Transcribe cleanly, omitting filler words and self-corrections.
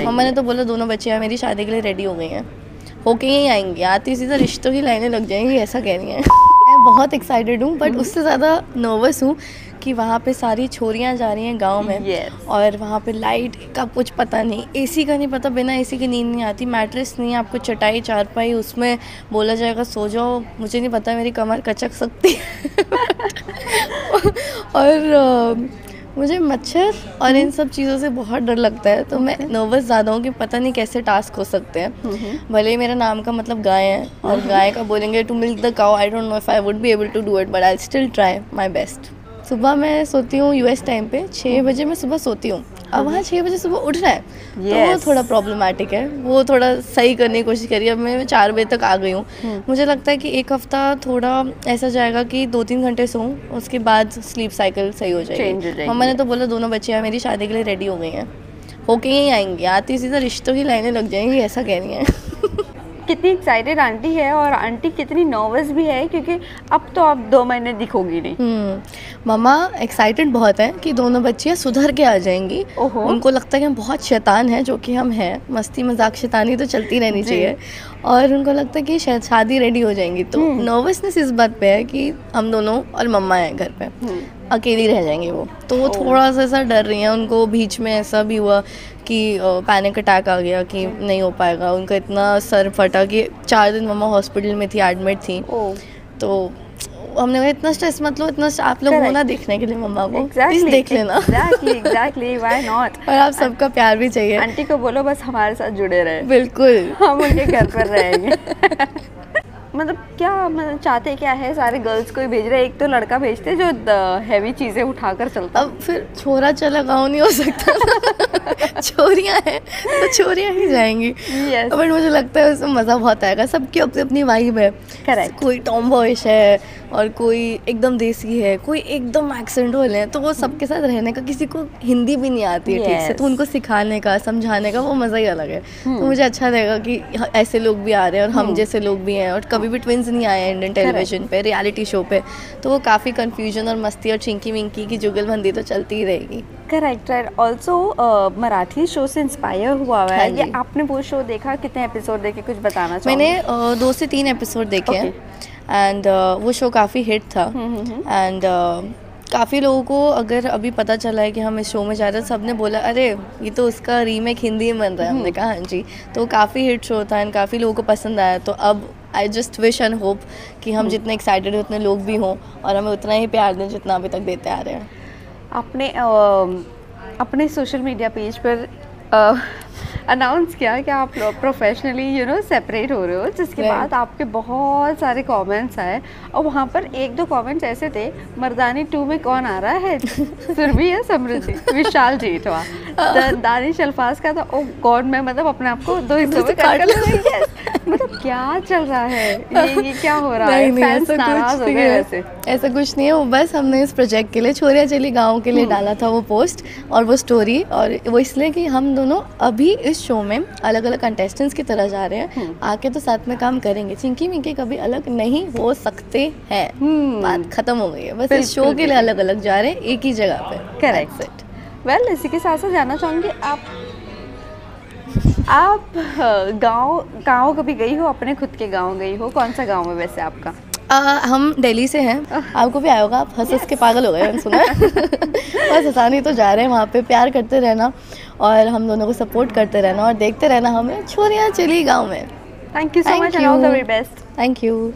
आएंगी। मम्मा ने तो बोला दोनों बच्चियाँ मेरी शादी के लिए रेडी हो गई हैं, होके यहीं आएंगी, आती सीधा रिश्तों की लाइनें लग जाएंगी, ऐसा कह रही हैं। मैं बहुत एक्साइटेड हूँ, बट उससे ज़्यादा नर्वस हूँ कि वहाँ पे सारी छोरियाँ जा रही हैं गांव में। Yes. और वहाँ पे लाइट का कुछ पता नहीं, एसी का नहीं पता, बिना एसी की नींद नहीं आती, मैट्रेस नहीं है, आपको चटाई चारपाई उसमें बोला जाएगा सो जाओ, मुझे नहीं पता मेरी कमर कचक सकती है। और मुझे मच्छर और इन सब चीज़ों से बहुत डर लगता है, तो मैं नर्वस ज़्यादा हूँ कि पता नहीं कैसे टास्क हो सकते हैं। भले ही मेरा नाम का मतलब गाय है और गाय का बोलेंगे to milk the cow, I don't know if I would be able to do it, but I still try my best. सुबह मैं सोती हूँ यूएस टाइम पे 6 बजे मैं सुबह सोती हूँ। अब वहाँ 6 बजे सुबह उठ रहा है तो वो थोड़ा प्रॉब्लमेटिक है, वो थोड़ा सही करने की कोशिश करी। अब मैं 4 बजे तक आ गई हूँ। मुझे लगता है कि एक हफ्ता थोड़ा ऐसा जाएगा कि 2-3 घंटे सोऊं, उसके बाद स्लीप साइकिल सही हो जाएगी। मम्मा ने तो बोला दोनों बच्चियाँ मेरी शादी के लिए रेडी हो गई हैं, होके यहीं आएंगी, आती सीधा रिश्तों की लाइनें लग जाएंगी, ऐसा कह रही हैं। कितनी एक्साइटेड आंटी है और आंटी कितनी नर्वस भी है, क्योंकि अब तो आप 2 महीने दिखोगी नहीं। मम्मा एक्साइटेड बहुत है कि दोनों बच्चियाँ सुधर के आ जाएंगी। उनको लगता है कि हम बहुत शैतान हैं, जो कि हम हैं, मस्ती मजाक शैतानी तो चलती रहनी चाहिए, और उनको लगता है कि शायद शादी रेडी हो जाएंगी। तो नर्वसनेस इस बात पे है कि हम दोनों और मम्मा हैं घर पे, अकेली रह जाएंगे वो, तो वो थोड़ा सा ऐसा डर रही हैं। उनको बीच में ऐसा भी हुआ कि पैनिक अटैक आ गया कि नहीं हो पाएगा, उनका इतना सर फटा कि 4 दिन मम्मा हॉस्पिटल में थी, एडमिट थी। तो हमने कहा इतना स्ट्रेस मत लो, इतना आप लोग हो ना देखने के लिए मम्मा को, प्लीज देख लेना। Exactly why not. और आप सबका प्यार भी चाहिए। आंटी को बोलो बस हमारे साथ जुड़े रहे। बिल्कुल, हम उनके घर पर रहेंगे। मतलब क्या मतलब चाहते क्या है, सारे गर्ल्स को ही भेज रहे, एक तो लड़का भेजते जो हैवी चीजें उठाकर चलता। अब फिर छोरा चला गाँव नहीं हो सकता। छोरियां हैं तो छोरियां ही जाएंगी। बट मुझे लगता है उसमें मज़ा बहुत आएगा, सबकी अपनी अपनी वाइब है। करेक्ट। कोई टॉम बॉयश है और कोई एकदम देसी है, कोई एकदम एक्सेंट वाले हैं, तो वो सबके साथ रहने का, किसी को हिंदी भी नहीं आती है ठीक से, तो उनको सिखाने का समझाने का वो मज़ा ही अलग है। तो मुझे अच्छा लगेगा कि ऐसे लोग भी आ रहे हैं और हम जैसे लोग भी हैं, और कभी भी ट्विंस नहीं आए इंडियन टेलीविजन पे, रियलिटी शो पे, तो वो काफ़ी कन्फ्यूजन और मस्ती और चिंकी विंकी की जुगलबंदी तो चलती ही रहेगी। करेक्ट है। ऑल्सो मराठी शो से इंस्पायर हुआ है ये। आपने वो शो देखा, कितने एपिसोड देखे, कुछ बताना चाहोगे? मैंने 2 से 3 एपिसोड देखे हैं, एंड वो शो काफ़ी हिट था। एंड काफ़ी लोगों को अगर अभी पता चला है कि हम इस शो में जा रहे हैं, सब ने बोला अरे ये तो उसका रीमेक हिंदी में बन रहा है। हमने कहा हाँ जी, तो काफ़ी हिट शो था एंड काफ़ी लोगों को पसंद आया। तो अब I just wish and hope कि हम जितने एक्साइटेड हैं उतने लोग भी हों और हमें उतना ही प्यार दें जितना अभी तक देते आ रहे हैं। आपने अपने सोशल मीडिया पेज पर अनाउंस किया कि आप लोग प्रोफेशनली सेपरेट हो रहे हो, जिसके बाद आपके बहुत सारे कमेंट्स आए, और वहाँ पर 1-2 कमेंट्स ऐसे थे, मर्दानी 2 में कौन आ रहा है? सुरभि है, समृद्धि, विशाल जेठवा, दानिश अल्फाज का था। ओ गॉड, मैं मतलब अपने आप को 2 हिस्सों में काट लूँगी। मतलब क्या चल रहा है, ये क्या हो रहा है? फैंस नाराज हो गए वैसे? ऐसा कुछ नहीं है, वो बस हमने इस प्रोजेक्ट के लिए छोरियाँ चली गाँव के लिए डाला था वो पोस्ट और वो स्टोरी, और वो इसलिए कि हम दोनों अभी इस शो में अलग अलग कंटेस्टेंट्स की तरह जा रहे हैं, आके तो साथ में काम करेंगे। चिंकी मिंकी कभी अलग नहीं हो सकते हैं, बात खत्म हो गई है। बस इस शो के लिए अलग अलग जा रहे हैं, एक ही जगह पे। करेक्ट। वेल, इसी के साथ साथ जानना चाहूँगी, आप गाँव कभी गई हो? अपने खुद के गाँव गई हो? कौन सा गाँव है वैसे आपका? हम दिल्ली से हैं। आपको भी आया होगा, आप हंस के पागल हो गए, मैंने सुना है। बस हंसानी तो जा रहे हैं, वहाँ पे प्यार करते रहना और हम दोनों को सपोर्ट करते रहना और देखते रहना हमें छोरियाँ चली गाँव में। Thank you so much, all the very best. Thank you.